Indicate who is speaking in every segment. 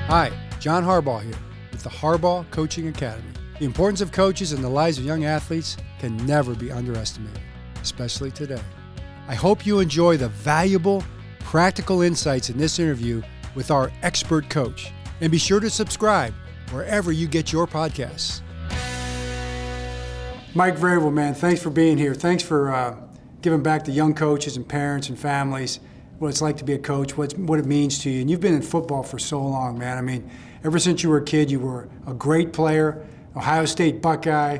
Speaker 1: Hi, John Harbaugh here with the Harbaugh Coaching Academy. The importance of coaches in the lives of young athletes can never be underestimated, especially today. I hope you enjoy the valuable, practical insights in this interview with our expert coach. And be sure to subscribe wherever you get your podcasts. Mike Vrabel, man, thanks for being here. Thanks for giving back to young coaches and parents and families what it's like to be a coach, what it means to you. And you've been in football for so long, man. I mean, ever since you were a kid, you were a great player, Ohio State Buckeye,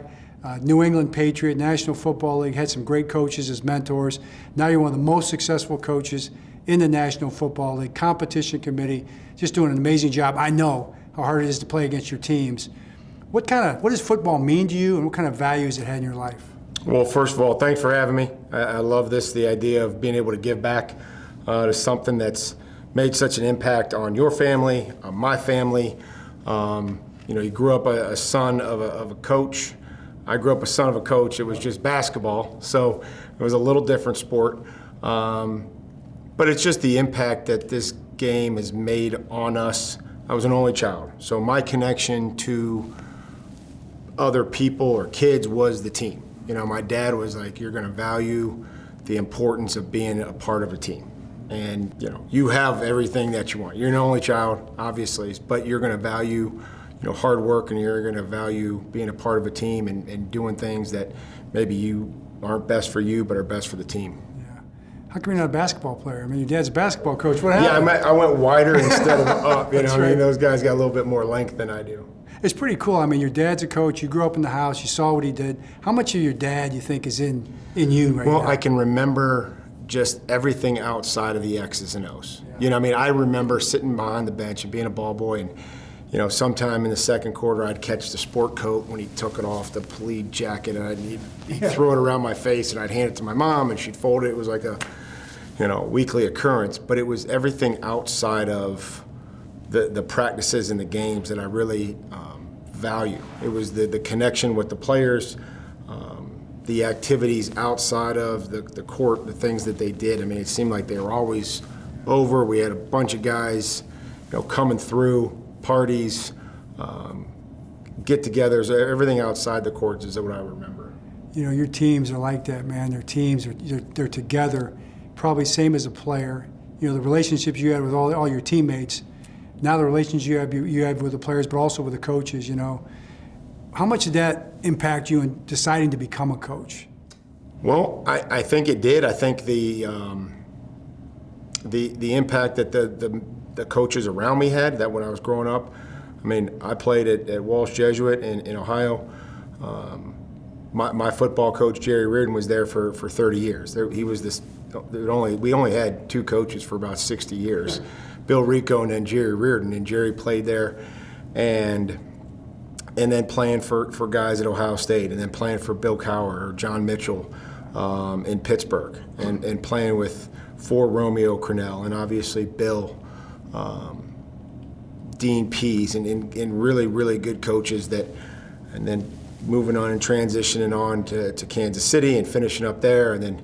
Speaker 1: New England Patriot, National Football League, had some great coaches as mentors. Now you're one of the most successful coaches in the National Football League, competition committee, just doing an amazing job. I know how hard it is to play against your teams. What does football mean to you, and what kind of values it had in your life?
Speaker 2: Well, first of all, thanks for having me. I love this, the idea of being able to give back to something that's made such an impact on your family, on my family. You grew up a son of a coach. I grew up a son of a coach. It was just basketball, so it was a little different sport. But it's just the impact that this game has made on us. I was an only child, so my connection to other people or kids was the team. My dad was like, you're gonna value the importance of being a part of a team. And you have everything that you want. You're an only child, obviously, but you're gonna value hard work, and you're gonna value being a part of a team and doing things that maybe you aren't best for you, but are best for the team.
Speaker 1: How come you're not a basketball player? I mean, your dad's a basketball coach. What happened?
Speaker 2: Yeah, I went wider instead of up.
Speaker 1: That's right.
Speaker 2: I mean, those guys got a little bit more length than I do.
Speaker 1: It's pretty cool. I mean, your dad's a coach. You grew up in the house. You saw what he did. How much of your dad you think is in you right now?
Speaker 2: Well, I can remember just everything outside of the X's and O's. Yeah. I remember sitting behind the bench and being a ball boy, and sometime in the second quarter, I'd catch the sport coat when he took it off, the pleat jacket, and he'd throw it around my face, and I'd hand it to my mom, and she'd fold it. It was like a weekly occurrence, but it was everything outside of the practices and the games that I really value. It was the connection with the players, the activities outside of the court, the things that they did. It seemed like they were always over. We had a bunch of guys, coming through, parties, get-togethers, everything outside the courts is what I remember.
Speaker 1: Your teams are like that, man. Their teams they're together. Probably same as a player. The relationships you had with all your teammates. Now the relationships you have with the players, but also with the coaches. How much did that impact you in deciding to become a coach?
Speaker 2: Well, I think it did. I think the impact that the coaches around me had, that when I was growing up. I played at Walsh Jesuit in Ohio. My football coach, Jerry Reardon, was there for 30 years. He was we only had two coaches for about 60 years, Bill Rico and then Jerry Reardon, and Jerry played there, and then playing for guys at Ohio State, and then playing for Bill Cowher or John Mitchell in Pittsburgh, and playing for Romeo Crennel, and obviously Bill, Dean Pease, and really, really good coaches and then moving on and transitioning on to Kansas City and finishing up there, and then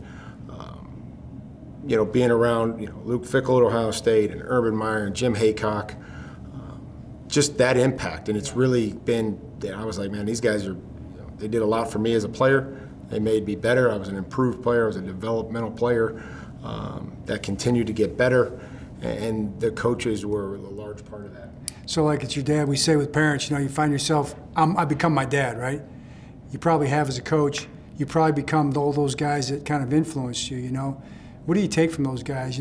Speaker 2: being around Luke Fickell at Ohio State and Urban Meyer and Jim Haycock, just that impact. And it's really been, I was like, man, these guys they did a lot for me as a player. They made me better. I was an improved player. I was a developmental player that continued to get better, and the coaches were a large part of that.
Speaker 1: So like it's your dad, we say with parents, you find yourself, I become my dad, right? You probably have as a coach, you probably become all those guys that kind of influenced you, What do you take from those guys?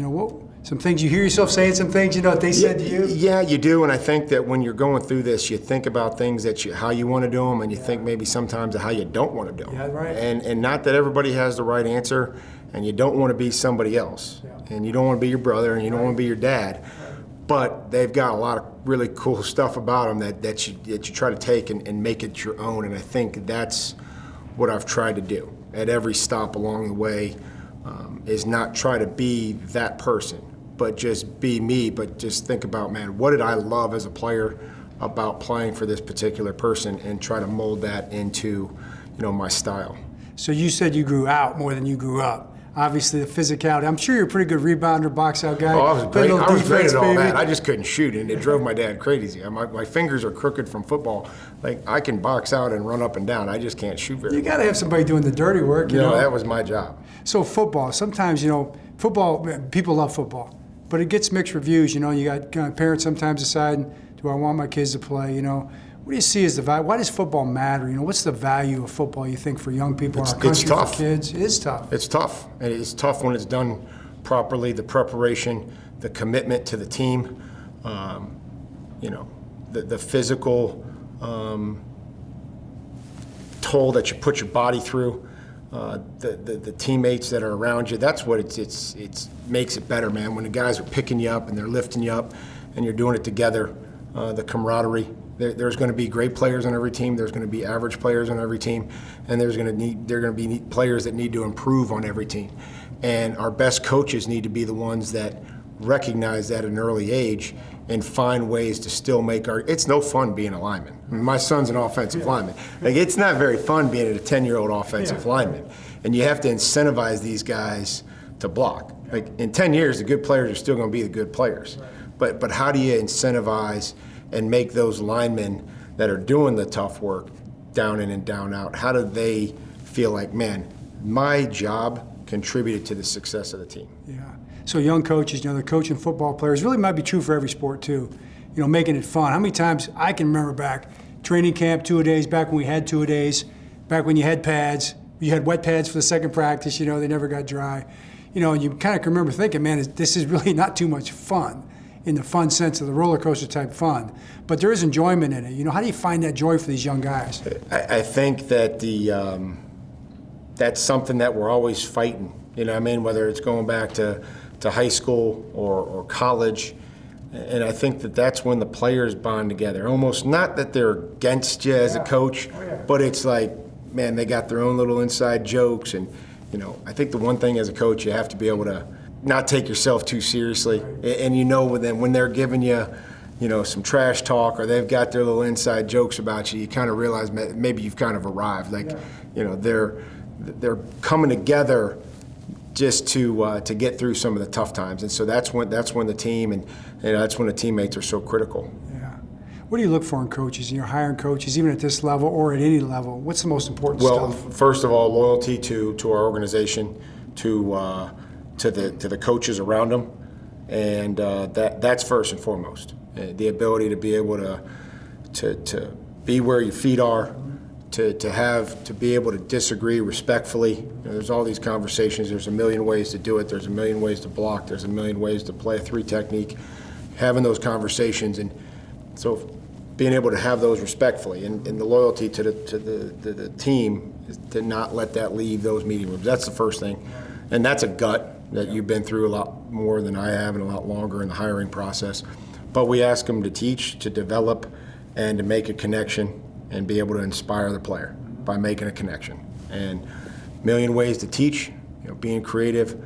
Speaker 1: Some things you hear yourself saying, some things, that they said to you?
Speaker 2: Yeah, you do, and I think that when you're going through this, you think about things how you want to do them, and you think maybe sometimes of how you don't want to do them.
Speaker 1: Yeah, right.
Speaker 2: And not that everybody has the right answer, and you don't want to be somebody else. Yeah. And you don't want to be your brother, and you don't want to be your dad. But they've got a lot of really cool stuff about them that you try to take and make it your own, and I think that's what I've tried to do at every stop along the way, is not try to be that person, but just be me, but just think about, man, what did I love as a player about playing for this particular person, and try to mold that into, my style.
Speaker 1: So you said you grew out more than you grew up. obviously the physicality. I'm sure you're a pretty good rebounder, box out guy.
Speaker 2: Oh, I was
Speaker 1: Play a
Speaker 2: great.
Speaker 1: little
Speaker 2: I was great
Speaker 1: defense,
Speaker 2: at all
Speaker 1: baby.
Speaker 2: that. I just couldn't shoot, and it drove my dad crazy. My fingers are crooked from football. Like, I can box out and run up and down. I just can't shoot very
Speaker 1: You
Speaker 2: well.
Speaker 1: got to have somebody doing the dirty work. You know,
Speaker 2: that was my job.
Speaker 1: So football, sometimes, football, people love football, but it gets mixed reviews. You got parents sometimes deciding, do I want my kids to play? What do you see as the value? Why does football matter? What's the value of football, you think, for young people in our country, for kids? It is tough.
Speaker 2: It's tough. And it's tough when it's done properly, the preparation, the commitment to the team, the physical toll that you put your body through. The teammates that are around you, that's what it makes it better, man. When the guys are picking you up and they're lifting you up and you're doing it together, the camaraderie. There's going to be great players on every team. There's going to be average players on every team, and there are going to be players that need to improve on every team. And our best coaches need to be the ones that recognize that at an early age and find ways to still make it's no fun being a lineman. I mean, my son's an offensive lineman. Like, it's not very fun being a 10-year-old offensive lineman. And you have to incentivize these guys to block. Like, in 10 years, the good players are still going to be the good players. But how do you incentivize and make those linemen that are doing the tough work down in and down out, how do they feel like, man, my job contributed to the success of the team?
Speaker 1: Yeah. So young coaches, they're coaching football players. Really might be true for every sport too. Making it fun. How many times I can remember back, training camp, 2-a-days, back when we had 2-a-days, back when you had pads, you had wet pads for the second practice, they never got dry. And you kind of can remember thinking, man, this is really not too much fun in the fun sense of the roller coaster type fun. But there is enjoyment in it. How do you find that joy for these young guys?
Speaker 2: I think that that's something that we're always fighting. Whether it's going back to high school or college. And I think that's when the players bond together. Almost not that they're against you as a coach, but it's like, man, they got their own little inside jokes. And, I think the one thing as a coach, you have to be able to not take yourself too seriously. And when they're giving you, some trash talk or they've got their little inside jokes about you, you kind of realize maybe you've kind of arrived. Like, they're coming together just to get through some of the tough times. And so that's when the team and that's when the teammates are so critical.
Speaker 1: Yeah. What do you look for in coaches? Hiring coaches, even at this level or at any level. What's the most important
Speaker 2: stuff?
Speaker 1: stuff?
Speaker 2: Well, first of all, loyalty to our organization, to the coaches around them, and that's first and foremost. The ability to be able to be where your feet are, to be able to disagree respectfully. There's all these conversations. There's a million ways to do it. There's a million ways to block. There's a million ways to play a 3 technique. Having those conversations, and so being able to have those respectfully, and the loyalty to the team is to not let that leave those meeting rooms. That's the first thing, and that's a gut that you've been through a lot more than I have and a lot longer in the hiring process. But we ask them to teach, to develop, and to make a connection and be able to inspire the player by making a connection. And a million ways to teach, being creative.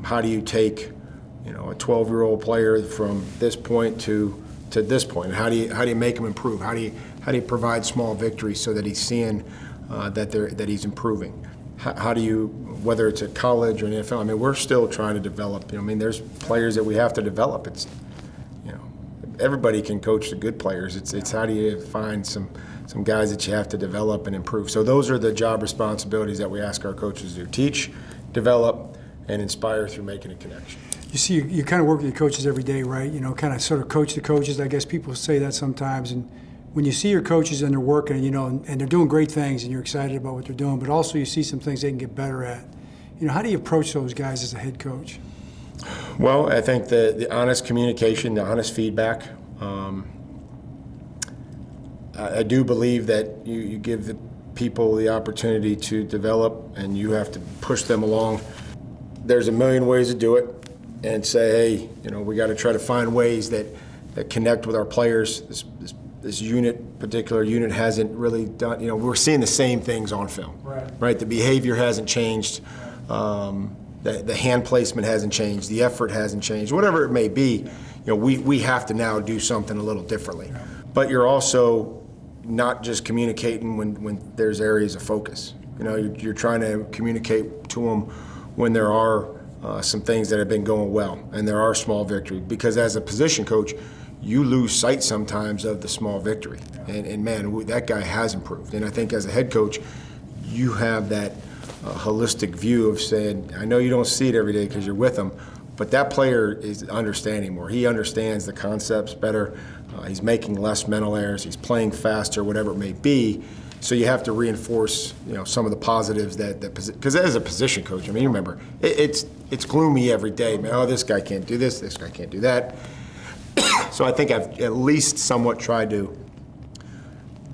Speaker 2: How do you take, a 12-year-old player from this point to this point? How do you make him improve? How do you provide small victories so that he's seeing that he's improving? How do you, whether it's at college or in the NFL, we're still trying to develop. There's players that we have to develop. It's, everybody can coach the good players. It's how do you find some guys that you have to develop and improve. So those are the job responsibilities that we ask our coaches to do: teach, develop, and inspire through making a connection.
Speaker 1: You see, you kind of work with your coaches every day, right? Kind of sort of coach the coaches. I guess people say that sometimes. And when you see your coaches and they're working, and they're doing great things, and you're excited about what they're doing, but also you see some things they can get better at. How do you approach those guys as a head coach?
Speaker 2: Well, I think the honest communication, the honest feedback. I do believe that you give the people the opportunity to develop, and you have to push them along. There's a million ways to do it, and say, hey, we got to try to find ways that connect with our players. This particular unit hasn't really done. We're seeing the same things on film, right? The behavior hasn't changed. The hand placement hasn't changed. The effort hasn't changed. Whatever it may be, we have to now do something a little differently. But you're also not just communicating when there's areas of focus. You're trying to communicate to them when there are some things that have been going well and there are small victories. Because as a position coach, you lose sight sometimes of the small victory. And man, that guy has improved. And I think as a head coach, you have that holistic view of saying, I know you don't see it every day because you're with them, but that player is understanding more. He understands the concepts better. He's making less mental errors. He's playing faster, whatever it may be. So you have to reinforce, some of the positives because as a position coach, I mean, you remember, it's gloomy every day. Man, oh, this guy can't do this guy can't do that. So I think I've at least somewhat tried to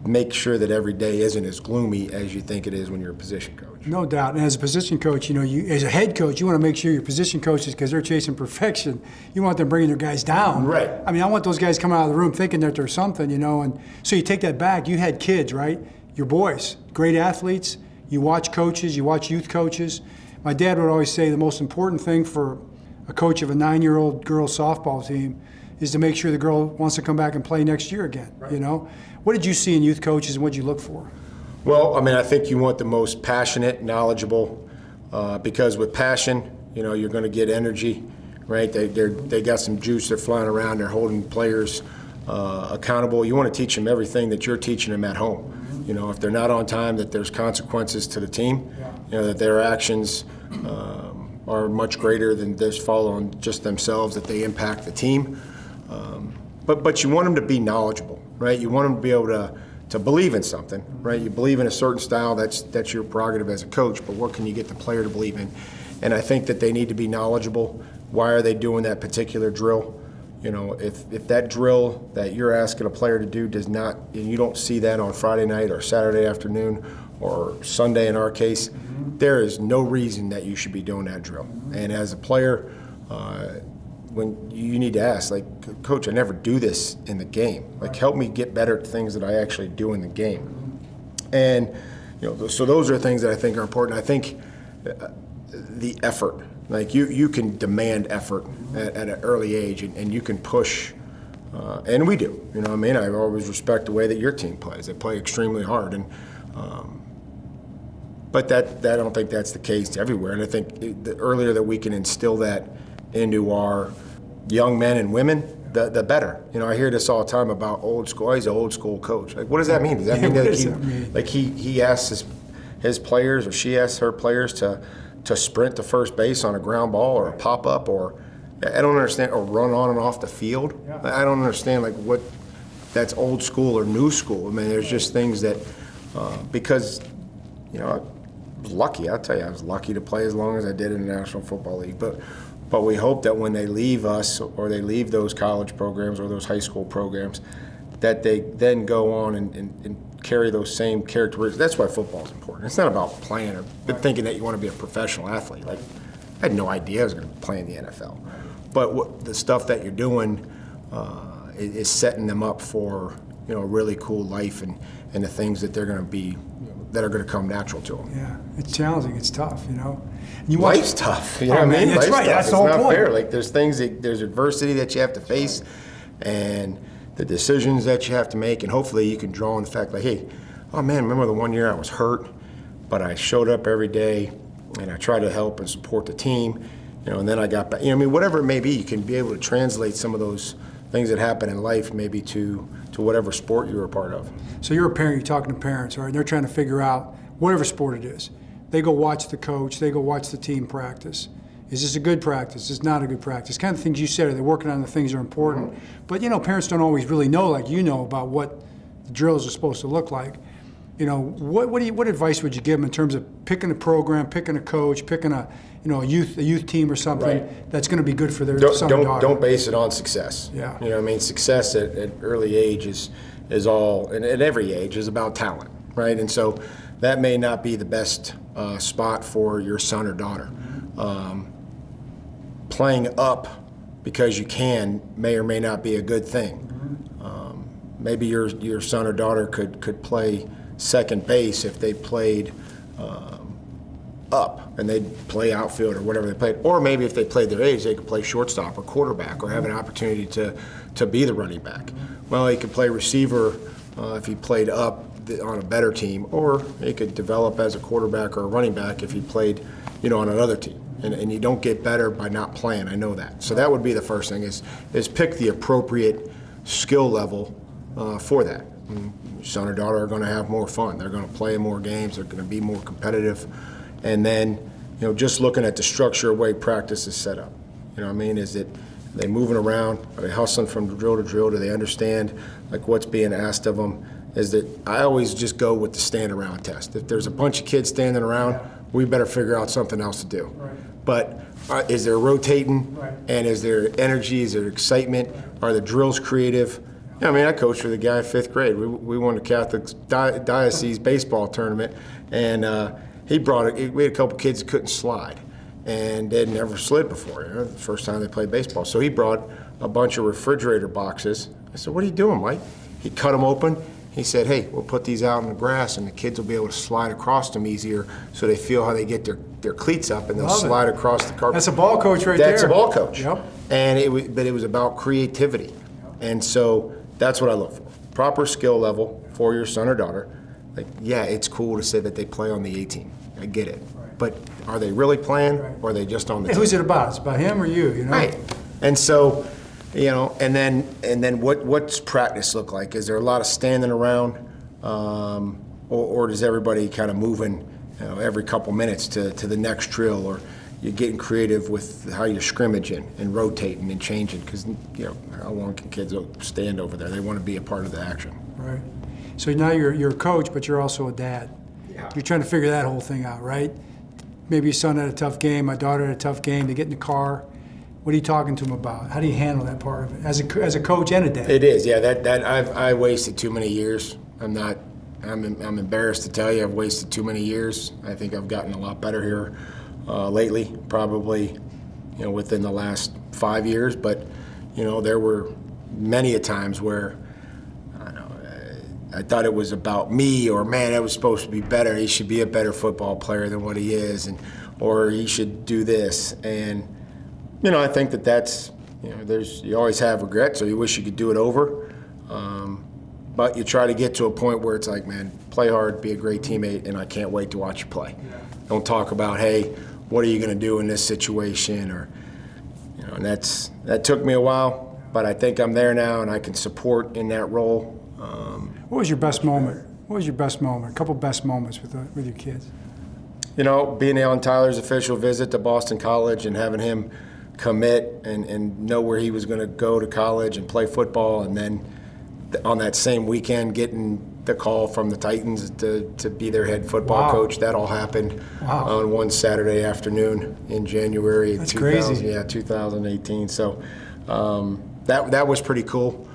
Speaker 2: make sure that every day isn't as gloomy as you think it is when you're a position coach.
Speaker 1: No doubt. And as a position coach, you as a head coach, you want to make sure your position coaches, because they're chasing perfection, you want them bringing their guys down.
Speaker 2: Right.
Speaker 1: I mean, I want those guys coming out of the room thinking that there's something, and so you take that back. You had kids, right? Your boys, great athletes. You watch coaches, you watch youth coaches. My dad would always say the most important thing for a coach of a 9-year-old girls softball team is to make sure the girl wants to come back and play next year again,
Speaker 2: Right.
Speaker 1: What did you see in youth coaches and what did you look for?
Speaker 2: Well, I mean, I think you want the most passionate, knowledgeable, because with passion, you're going to get energy, right? They got some juice. They're flying around. They're holding players accountable. You want to teach them everything that you're teaching them at home. If they're not on time, that there's consequences to the team. That their actions are much greater than just fall on just themselves, that they impact the team. But you want them to be knowledgeable, right? You want them to be able to believe in something, right? You believe in a certain style, that's your prerogative as a coach, but what can you get the player to believe in? And I think that they need to be knowledgeable. Why are they doing that particular drill? If that drill that you're asking a player to do does not, and you don't see that on Friday night or Saturday afternoon or Sunday in our case, there is no reason that you should be doing that drill. And as a player, when you need to ask, like, Coach, I never do this in the game. Like, help me get better at things that I actually do in the game. And, so those are things that I think are important. I think the effort, like you can demand effort at an early age and you can push, and we do. I always respect the way that your team plays. They play extremely hard. But I don't think that's the case everywhere. And I think the earlier that we can instill that into our young men and women, the better. I hear this all the time about old school. Oh, he's an old school coach. Like, what does that mean? Does that mean that he asks his players, or she asks her players to sprint to first base on a ground ball or a pop up, or I don't understand, or run on and off the field? I don't understand what that's old school or new school. I mean, there's just things that because I was lucky. I'll tell you, I was lucky to play as long as I did in the National Football League. But we hope that when they leave us, or they leave those college programs or those high school programs, that they then go on and carry those same characteristics. That's why football is important. It's not about playing or thinking that you want to be a professional athlete. Like, I had no idea I was going to play in the NFL. But the stuff that you're doing is setting them up for a really cool life and the things that they're going to be, that are going to come natural to them.
Speaker 1: Yeah, it's challenging. It's tough,
Speaker 2: Life's tough. You know what I mean?
Speaker 1: That's right. That's the whole point.
Speaker 2: It's not fair. Like, there's adversity that you have to face, and the decisions that you have to make, and hopefully you can draw on the fact, like, hey, oh man, remember the one year I was hurt, but I showed up every day, and I tried to help and support the team, and then I got back. Whatever it may be, you can be able to translate some of those things that happen in life maybe to whatever sport you're a part of.
Speaker 1: So you're a parent, you're talking to parents, right? And they're trying to figure out whatever sport it is. They go watch the coach, they go watch the team practice. Is this a good practice? Is this not a good practice? Kind of things you said, they're working on the things that are important. But, parents don't always really know, like about what the drills are supposed to look like. What advice would you give them in terms of picking a program, picking a coach, picking a youth team or something that's going to be good for their son or daughter?
Speaker 2: Don't base it on success.
Speaker 1: Yeah.
Speaker 2: Success at early age is all, and at every age, is about talent, right? And so that may not be the best spot for your son or daughter. Playing up because you can may or may not be a good thing. Maybe your son or daughter could play second base if they played up and they'd play outfield or whatever they played. Or maybe if they played their age, they could play shortstop or quarterback or have an opportunity to be the running back. Well, he could play receiver if he played up on a better team, or he could develop as a quarterback or a running back if he played, on another team. and you don't get better by not playing. I know that. So that would be the first thing is pick the appropriate skill level for that. And your son or daughter are going to have more fun. They're going to play more games. They're going to be more competitive. And then, just looking at the structure of way practice is set up. You know what I mean? Are they moving around? Are they hustling from drill to drill? Do they understand like what's being asked of them? Is that I always just go with the stand around test. If there's a bunch of kids standing around, we better figure out something else to do.
Speaker 1: Right.
Speaker 2: But is there rotating?
Speaker 1: Right.
Speaker 2: And is there energy? Is there excitement? Are the drills creative? I mean, I coached with a guy in 5th grade. We won the Catholic Diocese baseball tournament, and we had a couple kids that couldn't slide, and they'd never slid before. The first time they played baseball. So he brought a bunch of refrigerator boxes. I said, "What are you doing, Mike?" He cut them open. He said, "Hey, we'll put these out in the grass, and the kids will be able to slide across them easier, so they feel how they get their cleats up, and they'll slide across the carpet."
Speaker 1: That's a ball coach right there.
Speaker 2: That's a ball coach.
Speaker 1: Yep.
Speaker 2: And but it was about creativity, and so that's what I look for. Proper skill level for your son or daughter. Like, yeah, it's cool to say that they play on the A team. I get it, but are they really playing, or are they just on the team?
Speaker 1: Who's it about? It's about him or you?
Speaker 2: Right. And so, and then what's practice look like? Is there a lot of standing around, or does everybody kind of moving, every couple minutes to the next drill, or you're getting creative with how you're scrimmaging and rotating and changing? Because how long can kids stand over there? They want to be a part of the action.
Speaker 1: Right. So now you're a coach, but you're also a dad. Yeah. You're trying to figure that whole thing out, right? Maybe your son had a tough game, my daughter had a tough game. They get in the car. What are you talking to him about? How do you handle that part of it as a coach and a dad?
Speaker 2: It is, yeah. That I wasted too many years. I'm embarrassed to tell you I've wasted too many years. I think I've gotten a lot better here lately, probably within the last 5 years. But there were many a times where I thought it was about me, or man, that was supposed to be better. He should be a better football player than what he is, or he should do this. And I think that's you always have regrets, or you wish you could do it over. But you try to get to a point where it's like, man, play hard, be a great teammate, and I can't wait to watch you play. Yeah. Don't talk about, hey, what are you going to do in this situation, or and that took me a while, but I think I'm there now, and I can support in that role.
Speaker 1: What was your best moment? What was your best moment? A couple best moments with your kids.
Speaker 2: Being on Tyler's official visit to Boston College and having him commit and know where he was going to go to college and play football, and then on that same weekend getting the call from the Titans to be their head football coach. That all happened on one Saturday afternoon in January.
Speaker 1: That's crazy.
Speaker 2: Yeah, 2018. So that was pretty cool.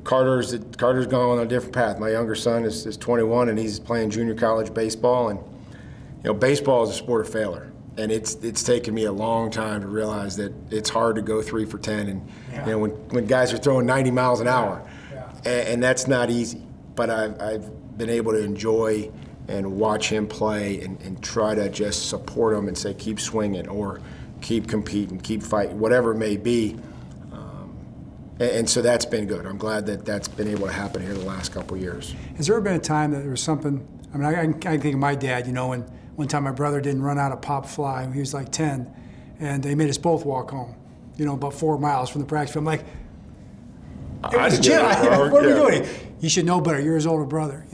Speaker 2: Carter's gone on a different path. My younger son is 21, and he's playing junior college baseball. And baseball is a sport of failure, and it's taken me a long time to realize that it's hard to go 3 for 10. And when guys are throwing 90 miles an hour, and that's not easy. But I've been able to enjoy and watch him play and try to just support him and say keep swinging or keep competing, keep fighting, whatever it may be. And so that's been good. I'm glad that's been able to happen here the last couple of years.
Speaker 1: Has there ever been a time that there was something, I think of my dad, when one time my brother didn't run out of pop fly when he was like 10, and they made us both walk home, about 4 miles from the practice field. I'm like, what are we doing? You should know better. You're his older brother,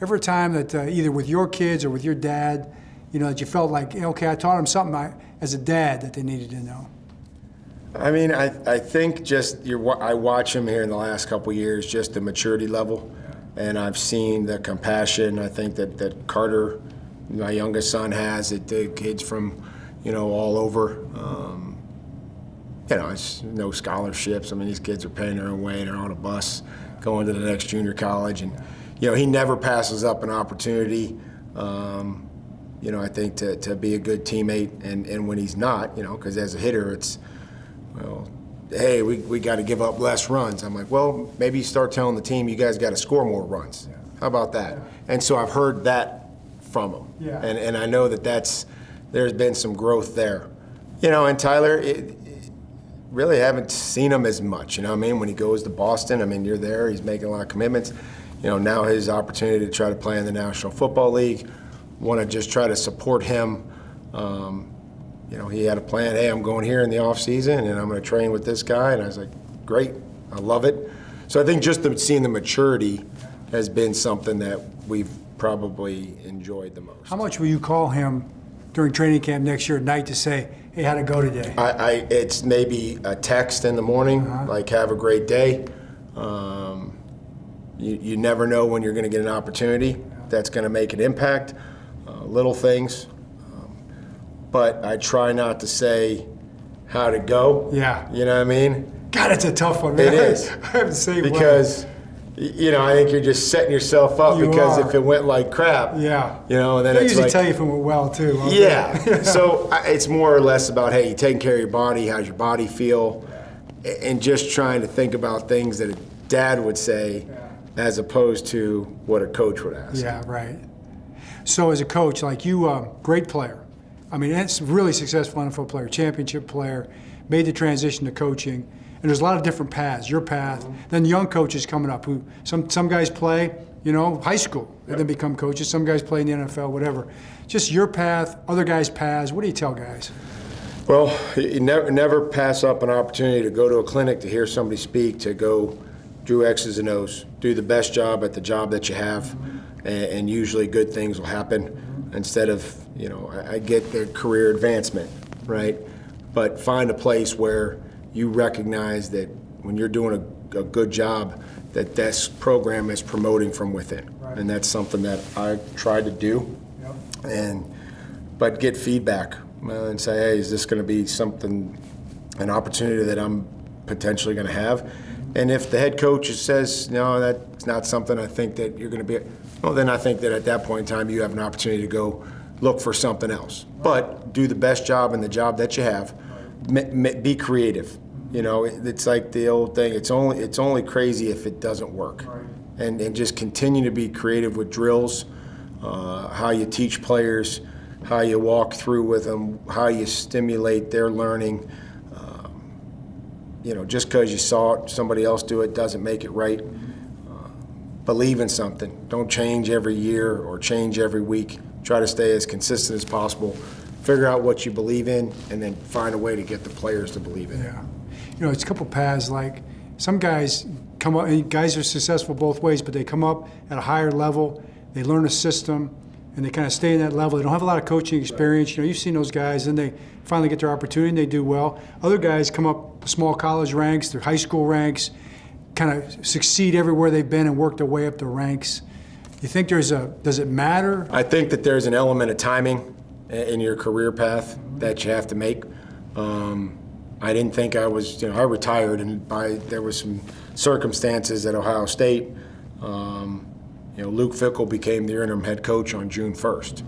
Speaker 1: Every time that either with your kids or with your dad, that you felt like, okay, I taught him something as a dad that they needed to know.
Speaker 2: I think just I watch him here in the last couple of years, just the maturity level, and I've seen the compassion. I think that Carter, my youngest son, has it. The kids from, all over. It's no scholarships. These kids are paying their own way. They're on a bus going to the next junior college, and he never passes up an opportunity. I think to be a good teammate, and when he's not, because as a hitter, it's, well, hey, we got to give up less runs. I'm like, well, maybe you start telling the team you guys got to score more runs. Yeah. How about that? Yeah. And so I've heard that from him. Yeah. And I know there's been some growth there. And Tyler, really haven't seen him as much. When he goes to Boston, you're there. He's making a lot of commitments. Now his opportunity to try to play in the National Football League. Want to just try to support him. he had a plan. Hey, I'm going here in the off season, and I'm going to train with this guy. And I was like, great, I love it. So I think just seeing the maturity has been something that we've probably enjoyed the most.
Speaker 1: How much will you call him during training camp next year at night to say, hey, how'd it go today?
Speaker 2: It's maybe a text in the morning, like, have a great day. You never know when you're going to get an opportunity that's going to make an impact, little things. But I try not to say how'd it go.
Speaker 1: Yeah.
Speaker 2: You know what I mean?
Speaker 1: God, it's a tough one, man.
Speaker 2: It is.
Speaker 1: I have the same
Speaker 2: because, I think you're just setting yourself up because
Speaker 1: are.
Speaker 2: if it went like crap,
Speaker 1: yeah.
Speaker 2: Then
Speaker 1: They
Speaker 2: it's
Speaker 1: usually
Speaker 2: like,
Speaker 1: tell you if it went well, too.
Speaker 2: Yeah. So it's more or less about, hey, you taking care of your body, how's your body feel, and just trying to think about things that a dad would say as opposed to what a coach would ask.
Speaker 1: Yeah, right. So as a coach, like you, great player. I mean, it's really successful NFL player, championship player, made the transition to coaching. And there's a lot of different paths, your path. Then young coaches coming up who some guys play, high school and then become coaches. Some guys play in the NFL, whatever. Just your path, other guys' paths. What do you tell guys?
Speaker 2: Well, you never pass up an opportunity to go to a clinic, to hear somebody speak, to go do X's and O's, do the best job at the job that you have, and usually good things will happen instead of, I get the career advancement, right? But find a place where you recognize that when you're doing a good job, that this program is promoting from within. Right. And that's something that I try to do. Yep. But get feedback and say, hey, is this going to be an opportunity that I'm potentially going to have? And if the head coach says, no, that's not something I think that you're going to be, well, then I think that at that point in time you have an opportunity to go look for something else. But do the best job in the job that you have. Be creative. It's like the old thing. It's only crazy if it doesn't work. Right. And just continue to be creative with drills, how you teach players, how you walk through with them, how you stimulate their learning. Just because you saw somebody else do it doesn't make it right. Believe in something. Don't change every year or change every week. Try to stay as consistent as possible. Figure out what you believe in, and then find a way to get the players to believe in it.
Speaker 1: Yeah. It's a couple paths. Like some guys come up, and guys are successful both ways, but they come up at a higher level, they learn a system, and they kind of stay in that level. They don't have a lot of coaching experience. You've seen those guys, and they finally get their opportunity, and they do well. Other guys come up the small college ranks, their high school ranks, kind of succeed everywhere they've been and work their way up the ranks. You think does it matter? I
Speaker 2: think that there's an element of timing in your career path that you have to make. I didn't think I was, I retired, and there was some circumstances at Ohio State. Luke Fickell became the interim head coach on June 1st.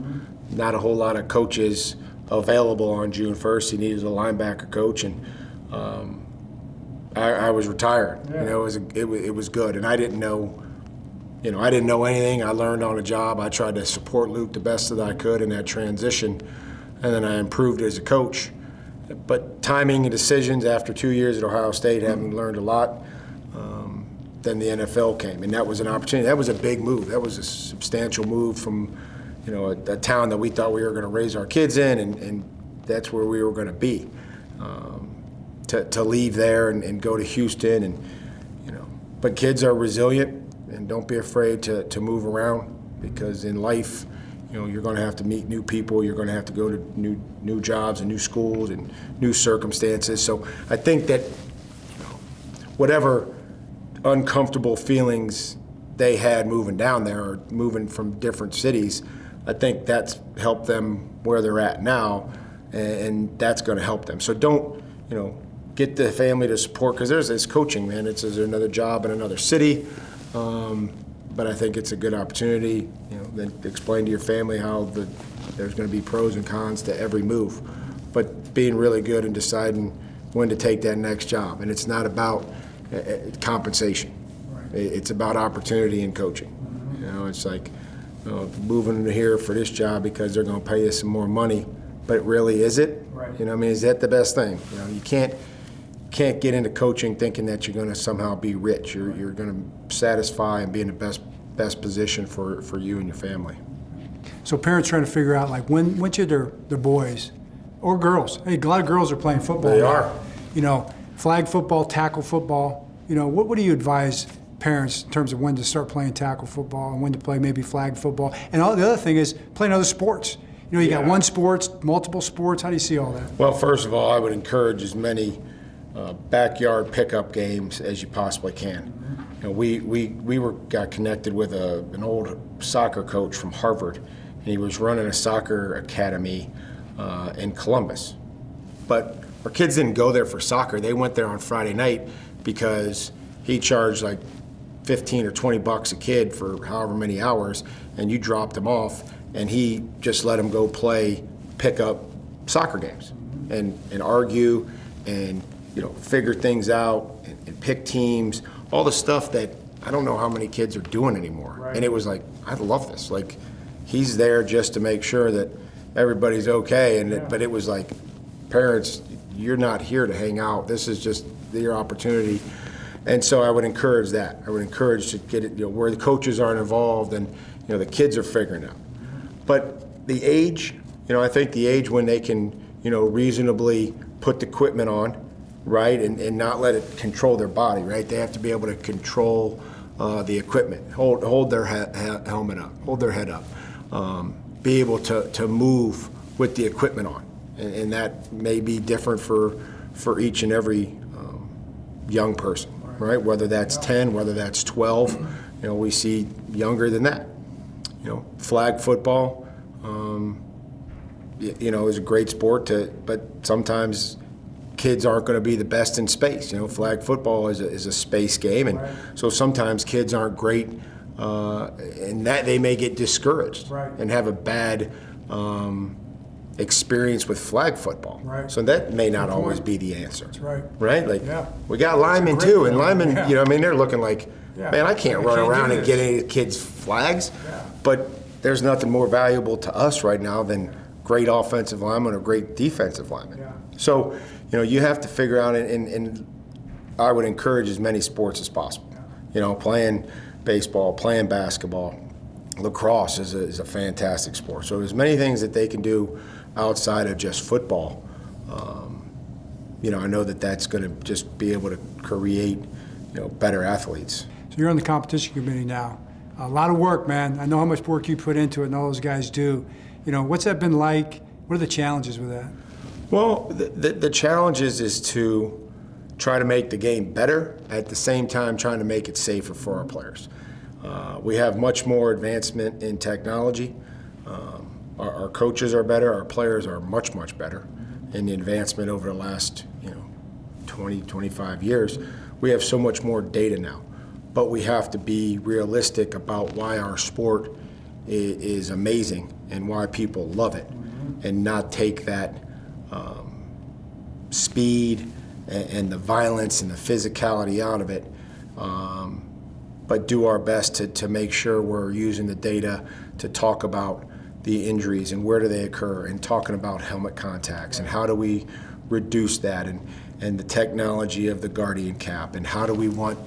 Speaker 2: Not a whole lot of coaches available on June 1st. He needed a linebacker coach, and I was retired. Yeah. It was good, and I didn't know. I didn't know anything. I learned on the job. I tried to support Luke the best that I could in that transition, and then I improved as a coach. But timing and decisions after 2 years at Ohio State, having learned a lot, then the NFL came, and that was an opportunity. That was a big move. That was a substantial move from, a town that we thought we were going to raise our kids in, and that's where we were going to be. To leave there and go to Houston, and but kids are resilient. And don't be afraid to move around, because in life, you're going to have to meet new people. You're going to have to go to new jobs and new schools and new circumstances. So I think that whatever uncomfortable feelings they had moving down there or moving from different cities, I think that's helped them where they're at now, and that's going to help them. So don't, get the family to support, because there's this coaching, man. There's another job in another city. But I think it's a good opportunity, then explain to your family how there's going to be pros and cons to every move, but being really good and deciding when to take that next job. And it's not about compensation. Right. It's about opportunity and coaching. Mm-hmm. It's like moving here for this job because they're going to pay you some more money, but really, is it? Right. Is that the best thing? You can't get into coaching thinking that you're going to somehow be rich. You're going to satisfy and be in the best position for you and your family.
Speaker 1: So parents trying to figure out, like, when should their boys Or girls. Hey, a lot of girls are playing football.
Speaker 2: They
Speaker 1: now.
Speaker 2: are.
Speaker 1: You know, flag football, tackle football. You know, what do you advise parents in terms of when to start playing tackle football and when to play maybe flag football? And all the other thing is playing other sports. You know, you got one sport, multiple sports. How do you see all that?
Speaker 2: Well, first of all, I would encourage as many backyard pickup games as you possibly can. You know, we got connected with an old soccer coach from Harvard, and he was running a soccer academy in Columbus. But our kids didn't go there for soccer. They went there on Friday night because he charged like 15 or 20 bucks a kid for however many hours, and you dropped them off, and he just let them go play pickup soccer games and argue and, you know, figure things out and pick teams, all the stuff that I don't know how many kids are doing anymore.
Speaker 1: Right.
Speaker 2: And it was like, I love this. Like, he's there just to make sure that everybody's okay. And but it was like, parents, you're not here to hang out. This is just your opportunity. And so I would encourage that. I would encourage to get it, you know, where the coaches aren't involved and, you know, the kids are figuring it out. But the age, you know, I think the age when they can, you know, reasonably put the equipment on, right, and not let it control their body, right? They have to be able to control the equipment, hold their helmet up, hold their head up, be able to move with the equipment on. And that may be different for each and every young person, right? Whether that's 10, whether that's 12, you know, we see younger than that. You know, flag football, you know, is a great sport but sometimes kids aren't going to be the best in space. You know, flag football is a space game, and so sometimes kids aren't great, and that they may get discouraged and have a bad experience with flag football. So that may not always be the answer.
Speaker 1: That's right.
Speaker 2: Right? Like, we got linemen too, and linemen, you know, I mean, they're looking like, man, I can't run around and get any kids' flags, but there's nothing more valuable to us right now than great offensive linemen or great defensive linemen. So, you know, you have to figure out, and I would encourage as many sports as possible. You know, playing baseball, playing basketball, lacrosse is a fantastic sport. So there's many things that they can do outside of just football. You know, I know that that's going to just be able to create, you know, better athletes.
Speaker 1: So you're on the competition committee now. A lot of work, man. I know how much work you put into it and all those guys do. You know, what's that been like? What are the challenges with that?
Speaker 2: Well, the challenge is to try to make the game better, at the same time trying to make it safer for our players. We have much more advancement in technology. Our coaches are better, our players are much, much better in the advancement over the last, you know, 20, 25 years. We have so much more data now, but we have to be realistic about why our sport is amazing and why people love it, and not take that speed and the violence and the physicality out of it, but do our best to make sure we're using the data to talk about the injuries and where do they occur, and talking about helmet contacts and how do we reduce that, and the technology of the Guardian cap, and how do we want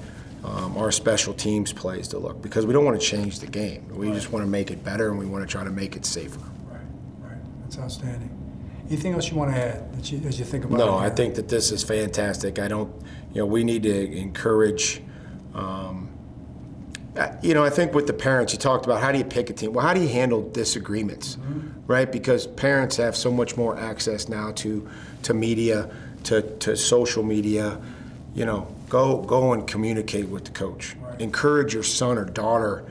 Speaker 2: our special teams plays to look, because we don't want to change the game. We just want to make it better, and we want to try to make it safer.
Speaker 1: Right. That's outstanding. Anything else you want to add as you think about it?
Speaker 2: No, I think that this is fantastic. I don't, you know, we need to encourage, you know, I think with the parents, you talked about how do you pick a team? Well, how do you handle disagreements, right? Because parents have so much more access now to media, to social media. You know, go and communicate with the coach. Encourage your son or daughter.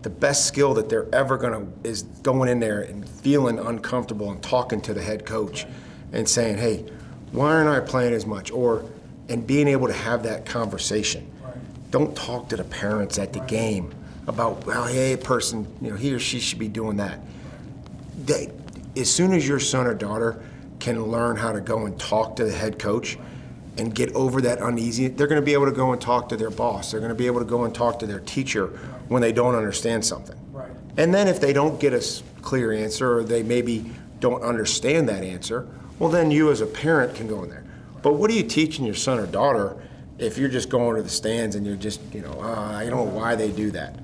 Speaker 2: The best skill that they're ever is going in there and feeling uncomfortable and talking to the head coach and saying, hey, why aren't I playing as much? And being able to have that conversation. Don't talk to the parents at the game about, well, hey, person, you know, he or she should be doing that. As soon as your son or daughter can learn how to go and talk to the head coach and get over that uneasy, they're going to be able to go and talk to their boss. They're going to be able to go and talk to their teacher when they don't understand something. And then if they don't get a clear answer, or they maybe don't understand that answer, well, then you as a parent can go in there. But what are you teaching your son or daughter if you're just going to the stands and you're just, you know, I don't know why they do that.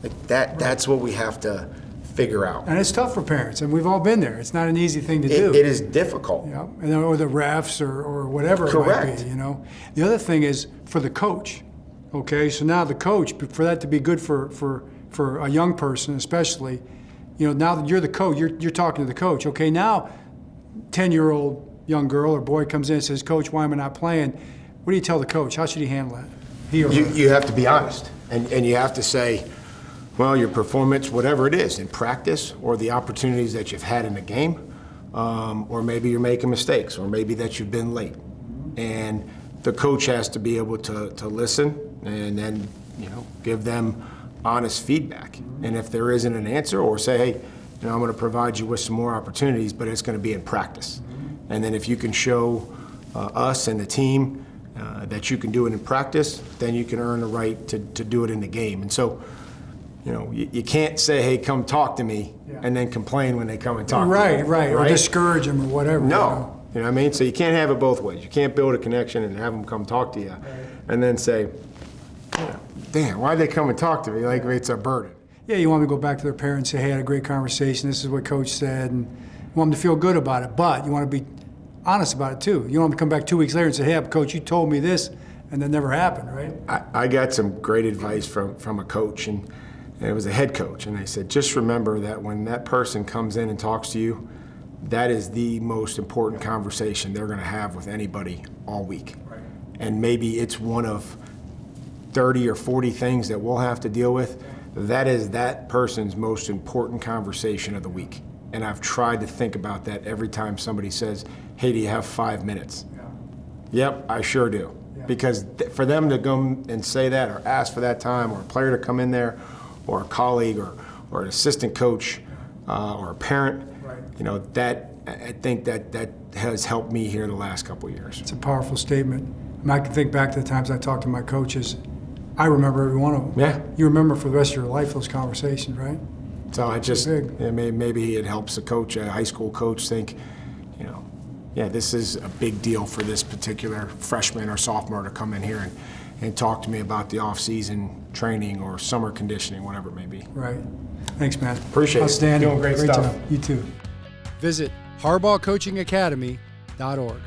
Speaker 2: Like that's what we have to figure out.
Speaker 1: And it's tough for parents, and we've all been there. It's not an easy thing to do.
Speaker 2: It is difficult.
Speaker 1: Yeah, or the refs or whatever
Speaker 2: Correct.
Speaker 1: it might be, you know. The other thing is for the coach, okay? So now the coach, for that to be good for a young person especially, you know, now that you're the coach, you're talking to the coach. Okay, now 10-year-old young girl or boy comes in and says, Coach, why am I not playing? What do you tell the coach? How should he handle that? He or her?
Speaker 2: You have to be honest, and you have to say, well, your performance, whatever it is, in practice or the opportunities that you've had in the game, or maybe you're making mistakes, or maybe that you've been late. And the coach has to be able to listen and then, you know, give them honest feedback. And if there isn't an answer, or say, hey, you know, I'm going to provide you with some more opportunities, but it's going to be in practice. And then if you can show us and the team that you can do it in practice, then you can earn the right to do it in the game. And so, you know, you can't say, hey, come talk to me, and then complain when they come and talk to you.
Speaker 1: Right, or discourage them or whatever.
Speaker 2: No. You know what I mean? So you can't have it both ways. You can't build a connection and have them come talk to you, and then say, damn, why'd they come and talk to me? Like it's a burden.
Speaker 1: Yeah, you want them to go back to their parents and say, hey, I had a great conversation. This is what Coach said, and you want them to feel good about it. But you want to be honest about it too. You don't want them to come back 2 weeks later and say, hey, Coach, you told me this, and that never happened, right?
Speaker 2: I got some great advice from a coach, and it was a head coach, and they said, just remember that when that person comes in and talks to you, that is the most important conversation they're going to have with anybody all week. Right. And maybe it's one of 30 or 40 things that we'll have to deal with. That is that person's most important conversation of the week. And I've tried to think about that every time somebody says, hey, do you have 5 minutes? Yeah. Yep, I sure do. Yeah. Because for them to come and say that, or ask for that time, or a player to come in there, or a colleague, or an assistant coach, or a parent, you know, that I think that has helped me here the last couple of years.
Speaker 1: It's a powerful statement. I mean, I can think back to the times I talked to my coaches. I remember every one of them.
Speaker 2: Yeah.
Speaker 1: You remember for the rest of your life those conversations, right?
Speaker 2: So I just, maybe it helps a coach, a high school coach, think, you know, yeah, this is a big deal for this particular freshman or sophomore to come in here and talk to me about the off-season training or summer conditioning, whatever it may be.
Speaker 1: Right. Thanks, man.
Speaker 2: Appreciate it.
Speaker 1: Outstanding.
Speaker 2: Doing great stuff.
Speaker 1: Job. You too. Visit HarbaughCoachingAcademy.org.